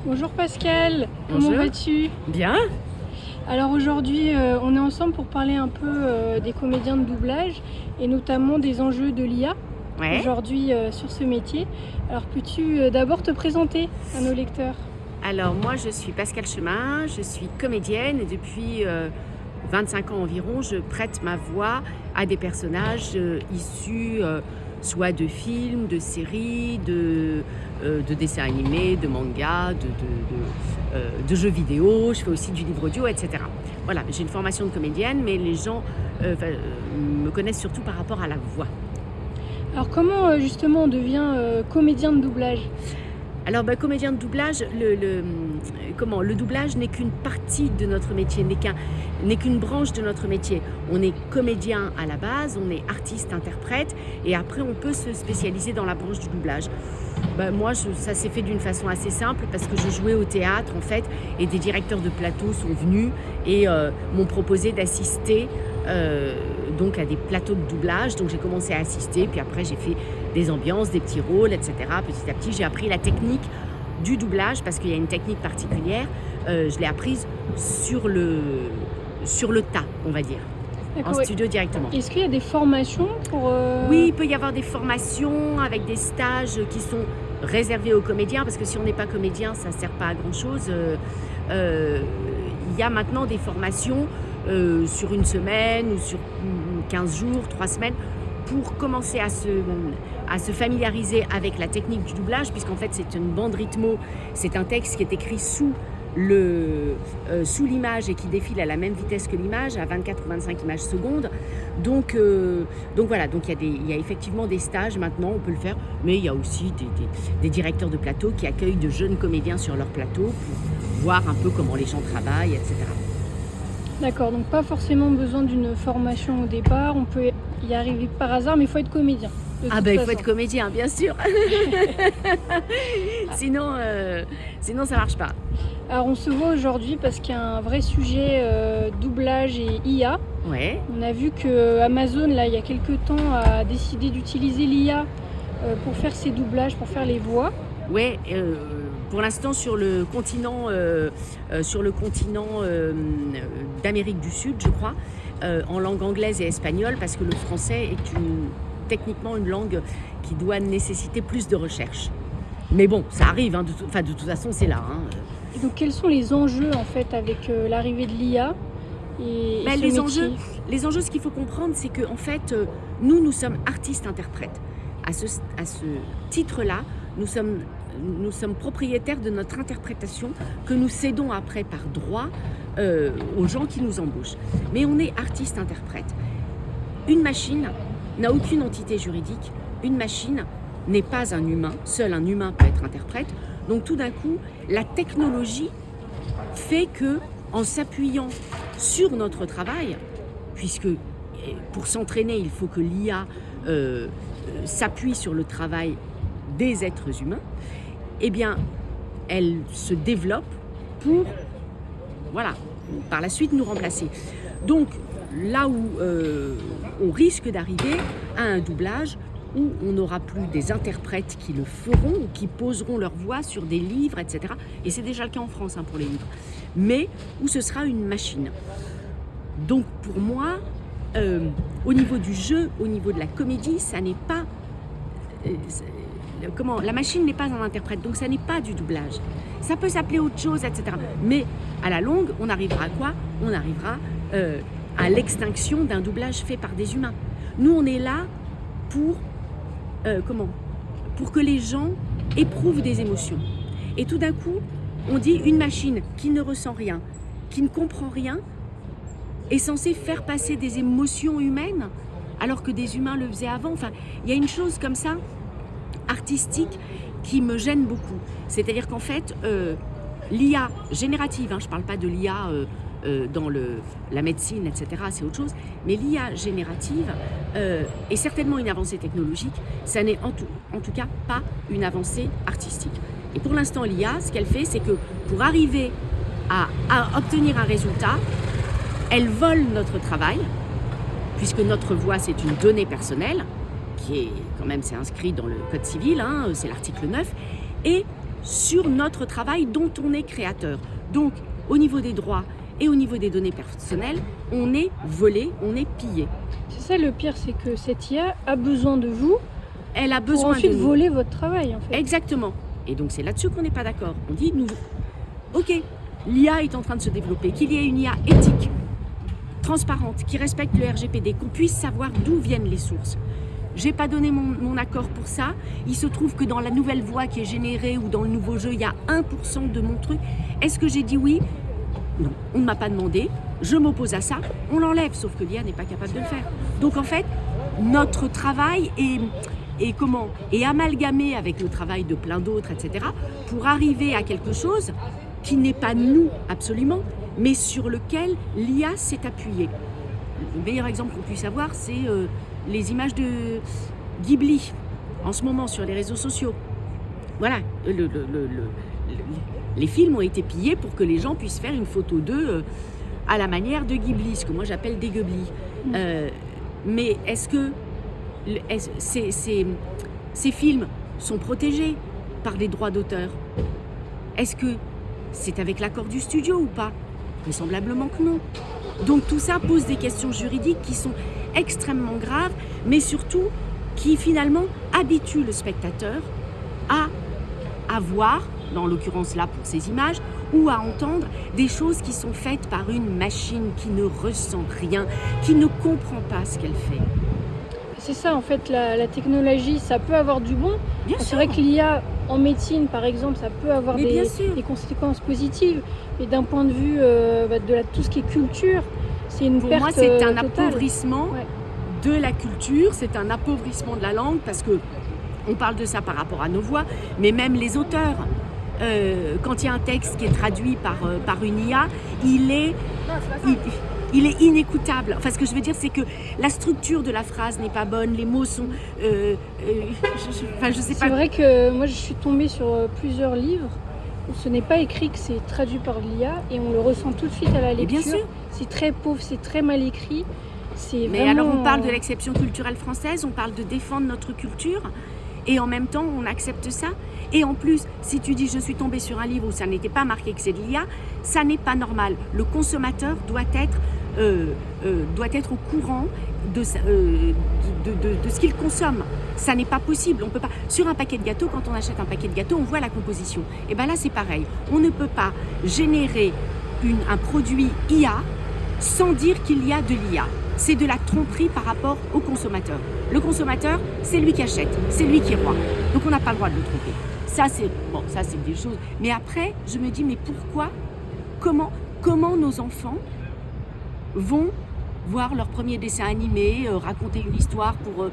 Bonjour Pascal, Bonjour. comment vas-tu? Bien. Alors aujourd'hui, on est ensemble pour parler un peu des comédiens de doublage et notamment des enjeux de l'IA Ouais. aujourd'hui sur ce métier. Alors peux-tu d'abord te présenter à nos lecteurs? Alors moi je suis Pascal Chemin, je suis comédienne et depuis 25 ans environ je prête ma voix à des personnages issus soit de films, de séries, de dessins animés, de mangas, de jeux vidéo, je fais aussi du livre audio, etc. Voilà, j'ai une formation de comédienne mais les gens me connaissent surtout par rapport à la voix. Alors comment justement on devient comédien de doublage? Alors, comédien de doublage, le doublage n'est qu'une partie de notre métier, n'est qu'une branche de notre métier. On est comédien à la base, on est artiste, interprète, et après on peut se spécialiser dans la branche du doublage. Moi, ça s'est fait d'une façon assez simple parce que je jouais au théâtre en fait, et des directeurs de plateau sont venus et m'ont proposé d'assister donc à des plateaux de doublage. Donc j'ai commencé à assister, puis après j'ai fait des ambiances, des petits rôles, etc. Petit à petit, j'ai appris la technique du doublage parce qu'il y a une technique particulière. Je l'ai apprise sur le tas, on va dire, en D'accord, ouais. studio directement. Est-ce qu'il y a des formations pour... Oui, il peut y avoir des formations avec des stages qui sont réservés aux comédiens parce que si on n'est pas comédien, ça ne sert pas à grand-chose. Il y a maintenant des formations sur une semaine ou sur 15 jours, 3 semaines pour commencer à se familiariser avec la technique du doublage, puisqu'en fait c'est une bande rythmo, c'est un texte qui est écrit sous l'image et qui défile à la même vitesse que l'image, à 24 ou 25 images secondes. Donc voilà, donc il y a effectivement des stages maintenant, on peut le faire, mais il y a aussi des directeurs de plateau qui accueillent de jeunes comédiens sur leur plateau pour voir un peu comment les gens travaillent, etc. D'accord, donc pas forcément besoin d'une formation au départ, on peut y arriver par hasard, mais il faut être comédien. Il faut être comédien, bien sûr. Sinon ça marche pas. Alors on se voit aujourd'hui parce qu'il y a un vrai sujet doublage et IA. Ouais. On a vu que Amazon, là, il y a quelques temps, a décidé d'utiliser l'IA pour faire ses doublages, pour faire les voix. Ouais, pour l'instant sur le continent d'Amérique du Sud, je crois, en langue anglaise et espagnole, parce que le français est techniquement une langue qui doit nécessiter plus de recherche. Mais bon, ça arrive, hein, de toute façon c'est là. Hein. Et donc quels sont les enjeux en fait avec l'arrivée de l'IA et ce métier? Les enjeux, ce qu'il faut comprendre, c'est que en fait, nous sommes artistes-interprètes. À ce titre-là, nous sommes propriétaires de notre interprétation que nous cédons après par droit aux gens qui nous embauchent. Mais on est artiste-interprète. Une machine n'a aucune entité juridique. Une machine n'est pas un humain. Seul un humain peut être interprète. Donc tout d'un coup, la technologie fait que, en s'appuyant sur notre travail, puisque pour s'entraîner, il faut que l'IA s'appuie sur le travail des êtres humains, eh bien, elle se développe pour, voilà, par la suite nous remplacer. Donc, là où on risque d'arriver à un doublage où on n'aura plus des interprètes qui le feront ou qui poseront leur voix sur des livres, etc. Et c'est déjà le cas en France pour les livres. Mais où ce sera une machine. Donc, pour moi, au niveau du jeu, au niveau de la comédie, ça n'est pas... la machine n'est pas un interprète, donc ça n'est pas du doublage. Ça peut s'appeler autre chose, etc. Mais à la longue, on arrivera à quoi? On arrivera à l'extinction d'un doublage fait par des humains. Nous, on est là pour que les gens éprouvent des émotions. Et tout d'un coup, on dit une machine qui ne ressent rien, qui ne comprend rien, est censée faire passer des émotions humaines alors que des humains le faisaient avant. Enfin, il y a une chose comme ça, artistique, qui me gêne beaucoup. C'est-à-dire qu'en fait, l'IA générative, je ne parle pas de l'IA dans la médecine, etc., c'est autre chose, mais l'IA générative est certainement une avancée technologique, ça n'est en tout cas pas une avancée artistique. Et pour l'instant, l'IA, ce qu'elle fait, c'est que pour arriver à obtenir un résultat, elle vole notre travail, puisque notre voix, c'est une donnée personnelle, qui est quand même, c'est inscrit dans le Code civil, c'est l'article 9, et sur notre travail dont on est créateur. Donc, au niveau des droits et au niveau des données personnelles, on est volé, on est pillé. C'est ça le pire, c'est que cette IA a besoin de vous Elle a pour besoin ensuite de nous. voler votre travail en fait. Exactement. Et donc, c'est là-dessus qu'on n'est pas d'accord. On dit, nous, ok, l'IA est en train de se développer, qu'il y ait une IA éthique, transparente, qui respecte le RGPD, qu'on puisse savoir d'où viennent les sources. J'ai pas donné mon accord pour ça. Il se trouve que dans la nouvelle voix qui est générée ou dans le nouveau jeu, il y a 1% de mon truc. Est-ce que j'ai dit oui? Non, on ne m'a pas demandé. Je m'oppose à ça. On l'enlève, sauf que l'IA n'est pas capable de le faire. Donc en fait, notre travail est amalgamé avec le travail de plein d'autres, etc., pour arriver à quelque chose qui n'est pas nous absolument, mais sur lequel l'IA s'est appuyée. Le meilleur exemple qu'on puisse avoir, c'est les images de Ghibli en ce moment sur les réseaux sociaux. Voilà, les films ont été pillés pour que les gens puissent faire une photo d'eux à la manière de Ghibli, ce que moi j'appelle des gueblis. Mais est-ce que ces films sont protégés par des droits d'auteur? Est-ce que c'est avec l'accord du studio ou pas? Vraisemblablement que non. Donc tout ça pose des questions juridiques qui sont extrêmement graves, mais surtout qui finalement habituent le spectateur à voir, dans l'occurrence là pour ces images, ou à entendre des choses qui sont faites par une machine qui ne ressent rien, qui ne comprend pas ce qu'elle fait. C'est ça en fait, la technologie, ça peut avoir du bon. Bien C'est sûr. vrai que l'IA en médecine par exemple, ça peut avoir Mais bien sûr. des conséquences positives. Mais d'un point de vue tout ce qui est culture, c'est une Pour perte moi, c'est un totale. appauvrissement Ouais. de la culture, c'est un appauvrissement de la langue, parce que on parle de ça par rapport à nos voix, mais même les auteurs. Quand il y a un texte qui est traduit par une IA, il est inécoutable. Enfin, ce que je veux dire, c'est que la structure de la phrase n'est pas bonne, les mots sont... je sais pas. C'est vrai que moi je suis tombée sur plusieurs livres où ce n'est pas écrit que c'est traduit par l'IA et on le ressent tout de suite à la Mais lecture. bien sûr. C'est très pauvre, c'est très mal écrit. C'est Mais vraiment... alors, on parle de l'exception culturelle française, on parle de défendre notre culture, et en même temps, on accepte ça. Et en plus, si tu dis je suis tombée sur un livre où ça n'était pas marqué que c'est de l'IA, ça n'est pas normal. Le consommateur doit être au courant de ce qu'il consomme. Ça n'est pas possible. On peut pas. Sur un paquet de gâteaux, quand on achète un paquet de gâteaux, on voit la composition. Et bien là, c'est pareil. On ne peut pas générer un produit IA sans dire qu'il y a de l'IA. C'est de la tromperie par rapport au consommateur. Le consommateur, c'est lui qui achète, c'est lui qui est roi. Donc on n'a pas le droit de le tromper. Ça, c'est des choses. Mais après, je me dis, mais pourquoi, comment nos enfants vont voir leur premier dessin animé, raconter une histoire pour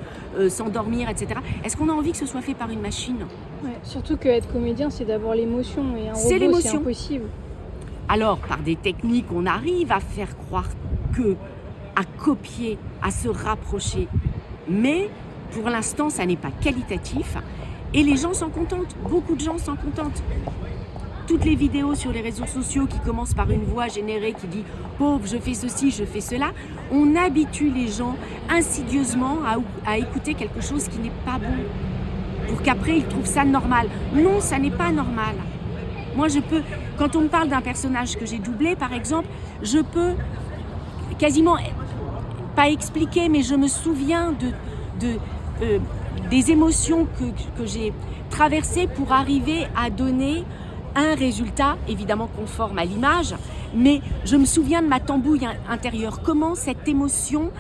s'endormir, etc. Est-ce qu'on a envie que ce soit fait par une machine? Ouais, surtout qu'être comédien, c'est d'avoir l'émotion et un C'est robot, l'émotion. c'est impossible. Alors, par des techniques, on arrive à faire croire à copier, à se rapprocher. Mais pour l'instant, ça n'est pas qualitatif. Et les gens s'en contentent. Beaucoup de gens s'en contentent. Toutes les vidéos sur les réseaux sociaux qui commencent par une voix générée qui dit « pauvre, je fais ceci, je fais cela », on habitue les gens insidieusement à écouter quelque chose qui n'est pas bon. Pour qu'après, ils trouvent ça normal. Non, ça n'est pas normal. Moi, quand on me parle d'un personnage que j'ai doublé, par exemple, je peux quasiment pas expliquer, mais je me souviens des émotions que j'ai traversées pour arriver à donner un résultat, évidemment conforme à l'image, mais je me souviens de ma tambouille intérieure. Comment cette émotion,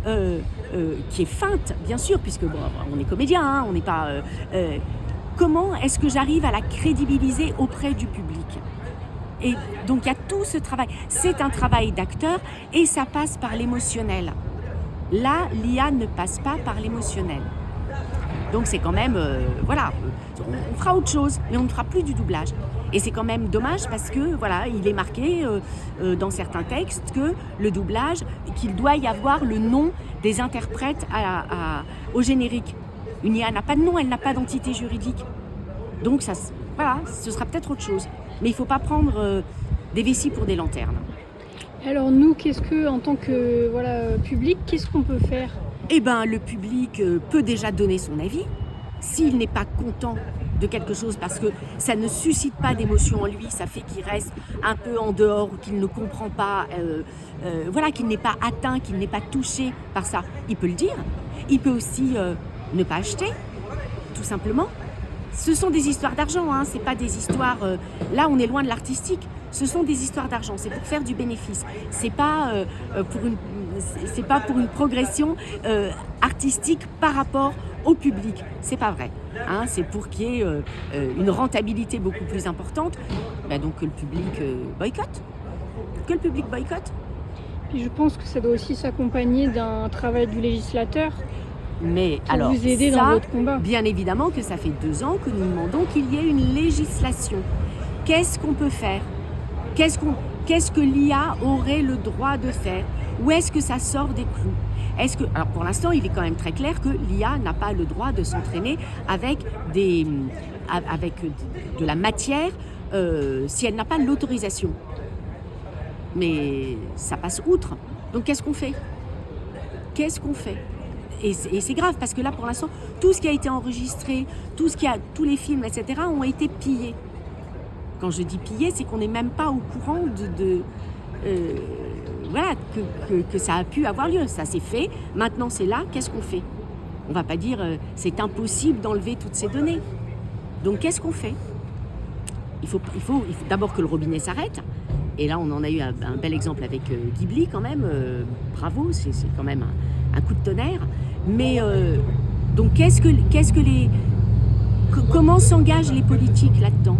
qui est feinte, bien sûr, puisque on est comédien, hein, on n'est pas... comment est-ce que j'arrive à la crédibiliser auprès du public ? Et donc il y a tout ce travail. C'est un travail d'acteur et ça passe par l'émotionnel. Là, l'IA ne passe pas par l'émotionnel. Donc c'est quand même, on fera autre chose, mais on ne fera plus du doublage. Et c'est quand même dommage parce que il est marqué dans certains textes que le doublage, qu'il doit y avoir le nom des interprètes au générique. Une IA n'a pas de nom, elle n'a pas d'entité juridique. Donc ce sera peut-être autre chose. Mais il ne faut pas prendre des vessies pour des lanternes. Alors nous, en tant que public, qu'est-ce qu'on peut faire ? Eh bien, le public peut déjà donner son avis. S'il n'est pas content de quelque chose parce que ça ne suscite pas d'émotion en lui, ça fait qu'il reste un peu en dehors, qu'il ne comprend pas, voilà, qu'il n'est pas atteint, qu'il n'est pas touché par ça. Il peut le dire. Il peut aussi ne pas acheter, tout simplement. Ce sont des histoires d'argent, hein, c'est pas des histoires... là, on est loin de l'artistique. Ce sont des histoires d'argent, c'est pour faire du bénéfice. C'est pas pour une progression artistique par rapport au public. C'est pas vrai. Hein, c'est pour qu'il y ait une rentabilité beaucoup plus importante. Donc que le public boycotte. Que le public boycotte. Et je pense que ça doit aussi s'accompagner d'un travail du législateur. Mais pour alors, vous aider dans votre combat. Bien évidemment que ça fait 2 ans que nous demandons qu'il y ait une législation. Qu'est-ce qu'on peut faire ? Qu'est-ce que l'IA aurait le droit de faire ? Où est-ce que ça sort des clous ? Alors pour l'instant, il est quand même très clair que l'IA n'a pas le droit de s'entraîner avec de la matière si elle n'a pas l'autorisation. Mais ça passe outre. Donc qu'est-ce qu'on fait ? Et c'est grave parce que là, pour l'instant, tout ce qui a été enregistré, tous les films, etc., ont été pillés. Quand je dis pillés, c'est qu'on n'est même pas au courant voilà, que ça a pu avoir lieu. Ça s'est fait. Maintenant, c'est là. Qu'est-ce qu'on fait ? On ne va pas dire c'est impossible d'enlever toutes ces données. Donc, qu'est-ce qu'on fait ? Il faut d'abord que le robinet s'arrête. Et là, on en a eu un bel exemple avec Ghibli quand même. Bravo, c'est quand même un coup de tonnerre. Mais donc, comment s'engagent les politiques là-dedans ?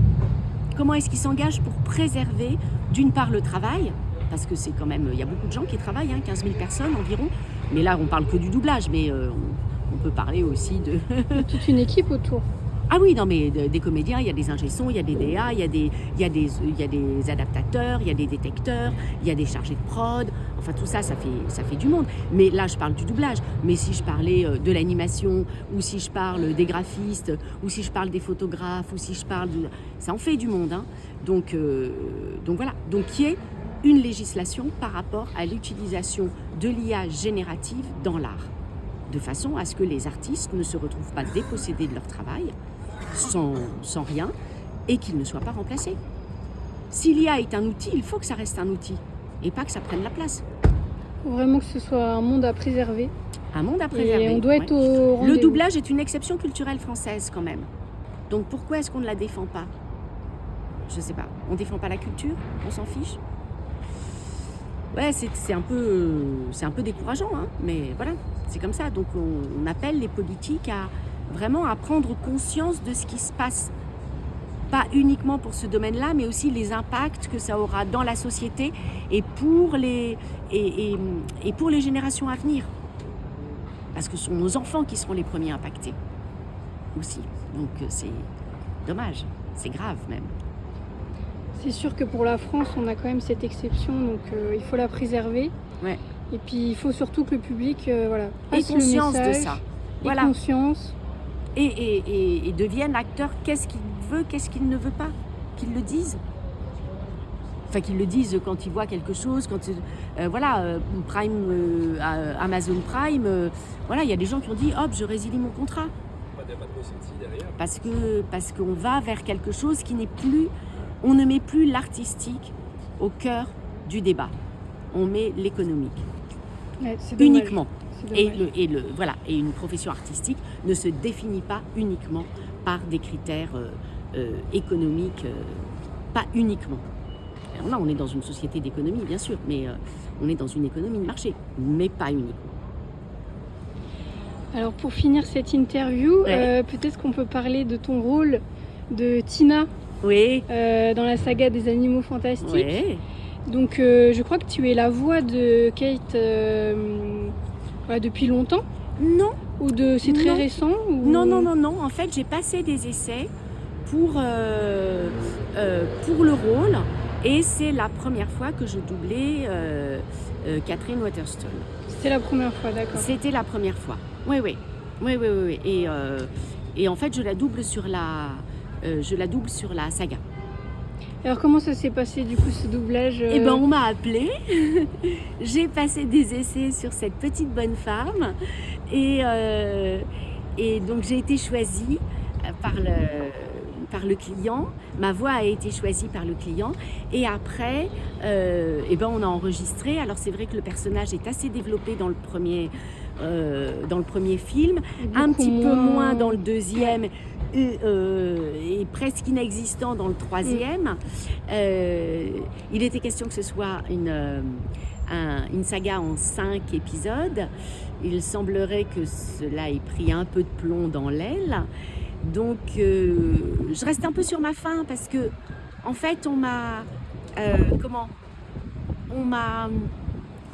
Comment est-ce qu'ils s'engagent pour préserver, d'une part, le travail ? Parce que c'est quand même, il y a beaucoup de gens qui travaillent, 15 000 personnes environ. Mais là, on parle que du doublage, mais on peut parler aussi de... toute une équipe autour. Ah oui, non, mais des comédiens, il y a des ingé-sons, il y a des DA, il y a des adaptateurs, il y a des détecteurs, il y a des chargés de prod. Enfin, tout ça, ça fait du monde. Mais là, je parle du doublage. Mais si je parlais de l'animation, ou si je parle des graphistes, ou si je parle des photographes, ou si je parle de... Ça en fait du monde. Donc voilà. Donc, il y ait une législation par rapport à l'utilisation de l'IA générative dans l'art, de façon à ce que les artistes ne se retrouvent pas dépossédés de leur travail, sans rien, et qu'ils ne soient pas remplacés. Si l'IA est un outil, il faut que ça reste un outil, et pas que ça prenne la place. Il faut vraiment que ce soit un monde à préserver. Un monde à préserver. Et on doit être au rendez-vous. Le doublage est une exception culturelle française quand même. Donc pourquoi est-ce qu'on ne la défend pas ? Je ne sais pas. On ne défend pas la culture ? On s'en fiche ? Ouais, c'est un peu décourageant, mais voilà, c'est comme ça. Donc on appelle les politiques à vraiment à prendre conscience de ce qui se passe. Pas uniquement pour ce domaine-là, mais aussi les impacts que ça aura dans la société et pour les générations à venir. Parce que ce sont nos enfants qui seront les premiers impactés aussi. Donc c'est dommage, c'est grave même. C'est sûr que pour la France, on a quand même cette exception, donc il faut la préserver. Ouais. Et puis il faut surtout que le public ait conscience de ça. Voilà. Conscience. Et devienne acteur. Qu'est-ce qu'il veut, qu'est-ce qu'il ne veut pas, qu'ils le disent. Enfin, qu'ils le disent quand ils voient quelque chose, quand Prime, Amazon Prime, voilà, il y a des gens qui ont dit hop, je résilie mon contrat. Parce qu'on va vers quelque chose qui n'est plus. On ne met plus l'artistique au cœur du débat. On met l'économique. Ouais, uniquement. Et une profession artistique ne se définit pas uniquement par des critères économiques, pas uniquement. Alors là, on est dans une société d'économie, bien sûr, mais on est dans une économie de marché, mais pas uniquement. Alors pour finir cette interview, peut-être qu'on peut parler de ton rôle de Tina. Oui. Dans la saga des Animaux Fantastiques. Oui. Donc je crois que tu es la voix de Kate depuis longtemps. Non. C'est très récent ou... Non. En fait, j'ai passé des essais pour le rôle et c'est la première fois que je doublais Catherine Waterston. C'était la première fois, d'accord. C'était la première fois. Oui. Et en fait, je la double sur la saga. Alors comment ça s'est passé du coup ce doublage Eh ben on m'a appelée, j'ai passé des essais sur cette petite bonne femme et donc j'ai été choisie par par le client, ma voix a été choisie par le client, et après, on a enregistré. Alors c'est vrai que le personnage est assez développé dans le premier film, un petit peu moins dans le deuxième, et presque inexistant dans le troisième. Il était question que ce soit une saga en 5 épisodes. Il semblerait que cela ait pris un peu de plomb dans l'aile. Donc, je reste un peu sur ma faim parce que, en fait, on m'a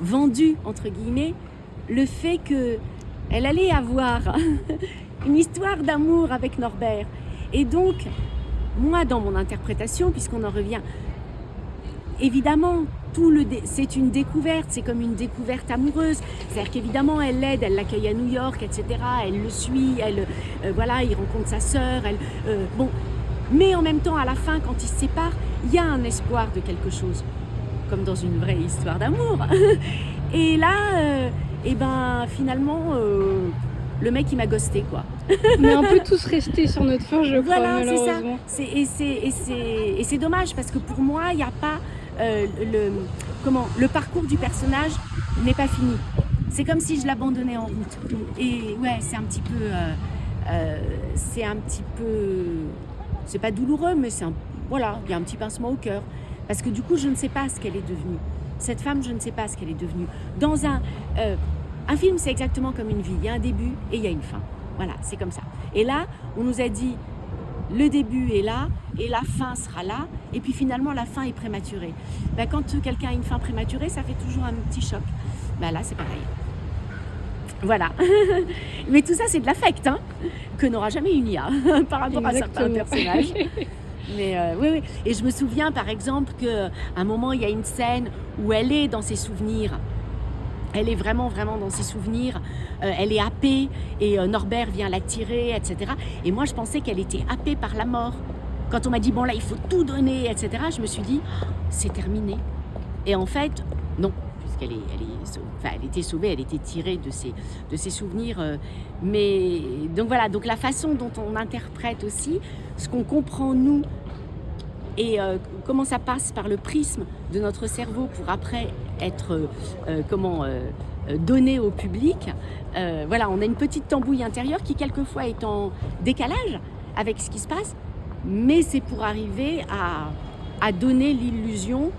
vendu, entre guillemets, le fait qu'elle allait avoir une histoire d'amour avec Norbert. Et donc, moi, dans mon interprétation, puisqu'on en revient, évidemment, c'est une découverte, c'est comme une découverte amoureuse. C'est-à-dire qu'évidemment, elle l'aide, elle l'accueille à New York, etc. Elle le suit, il rencontre sa sœur. Mais en même temps, à la fin, quand ils se séparent, il y a un espoir de quelque chose, comme dans une vraie histoire d'amour. Et là, finalement, le mec, il m'a ghosté, quoi. On est un peu tous restés sur notre fin, je crois, voilà, malheureusement. c'est ça. Et c'est dommage, parce que pour moi, il n'y a pas... le parcours du personnage n'est pas fini. C'est comme si je l'abandonnais en route. Et ouais, c'est un petit peu... c'est pas douloureux, mais il y a un petit pincement au cœur. Parce que du coup, je ne sais pas ce qu'elle est devenue. Cette femme, je ne sais pas ce qu'elle est devenue. Dans un film, c'est exactement comme une vie. Il y a un début et il y a une fin. Voilà, c'est comme ça. Et là, on nous a dit, le début est là et la fin sera là. Et puis finalement, la fin est prématurée. Quand quelqu'un a une fin prématurée, ça fait toujours un petit choc. Là, c'est pareil. Voilà. Mais tout ça, c'est de l'affect, hein, que n'aura jamais une IA par rapport Exactement. à certains personnages. Mais oui. Et je me souviens, par exemple, qu'à un moment, il y a une scène où elle est dans ses souvenirs. Elle est vraiment, vraiment dans ses souvenirs. Elle est happée et Norbert vient la tirer, etc. Et moi, je pensais qu'elle était happée par la mort. Quand on m'a dit, bon là, il faut tout donner, etc., je me suis dit, c'est terminé. Et en fait, non, puisqu'elle elle était sauvée, elle était tirée de ses souvenirs. Mais donc voilà, donc la façon dont on interprète aussi, ce qu'on comprend nous, et comment ça passe par le prisme de notre cerveau pour après être donné au public. On a une petite tambouille intérieure qui quelquefois est en décalage avec ce qui se passe, mais c'est pour arriver à donner l'illusion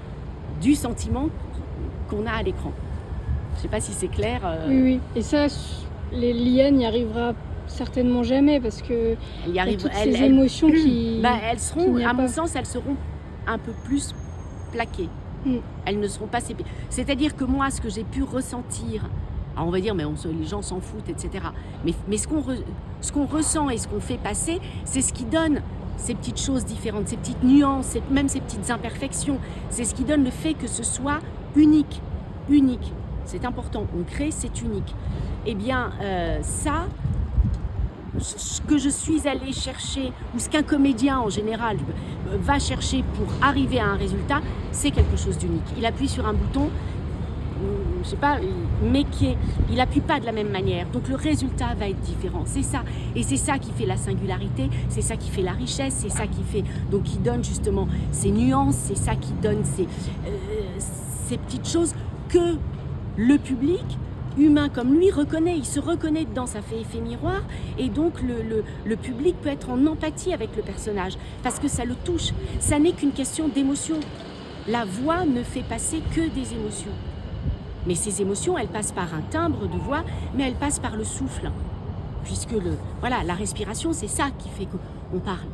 du sentiment qu'on a à l'écran. Je ne sais pas si c'est clair. Oui. Et ça, l'IA n'y arrivera certainement jamais parce que elle y arrive, toutes ces émotions qui... elles seront, à mon sens, elles seront un peu plus plaquées. Elles ne seront pas... C'est-à-dire que moi, ce que j'ai pu ressentir, alors on va dire, mais les gens s'en foutent, etc. Mais ce qu'on ressent et ce qu'on fait passer, c'est ce qui donne ces petites choses différentes, ces petites nuances, même ces petites imperfections. C'est ce qui donne le fait que ce soit unique. Unique. C'est important. On crée, c'est unique. Eh bien, ça... ce que je suis allée chercher, ou ce qu'un comédien en général va chercher pour arriver à un résultat, c'est quelque chose d'unique. Il appuie sur un bouton, je sais pas, mais il appuie pas de la même manière. Donc le résultat va être différent. C'est ça. Et c'est ça qui fait la singularité, c'est ça qui fait la richesse, c'est ça qui fait, donc qui donne justement ces nuances, c'est ça qui donne ces petites choses que le public humain comme lui reconnaît, il se reconnaît dedans, ça fait effet miroir, et donc le public peut être en empathie avec le personnage, parce que ça le touche. Ça n'est qu'une question d'émotion. La voix ne fait passer que des émotions. Mais ces émotions, elles passent par un timbre de voix, mais elles passent par le souffle. Puisque la respiration, c'est ça qui fait qu'on parle.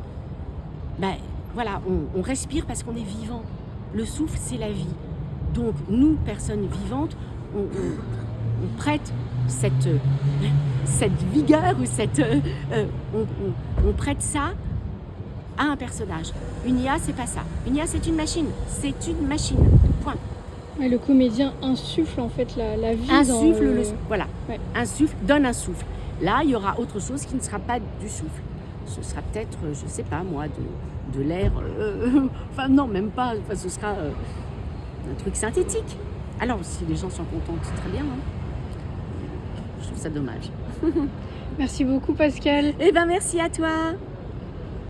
On respire parce qu'on est vivant. Le souffle, c'est la vie. Donc, nous, personnes vivantes, on prête cette vigueur ou on prête ça à un personnage. Une IA, c'est pas ça. Une IA, c'est une machine. C'est une machine. Point. Et le comédien insuffle en fait la vie. Insuffle voilà. Ouais. Insuffle, donne un souffle. Là, il y aura autre chose qui ne sera pas du souffle. Ce sera peut-être, je sais pas moi, de l'air. Non, même pas. Ce sera un truc synthétique. Alors, si les gens sont contents, c'est très bien. Hein. Je trouve ça dommage. Merci beaucoup, Pascal. Eh bien, merci à toi.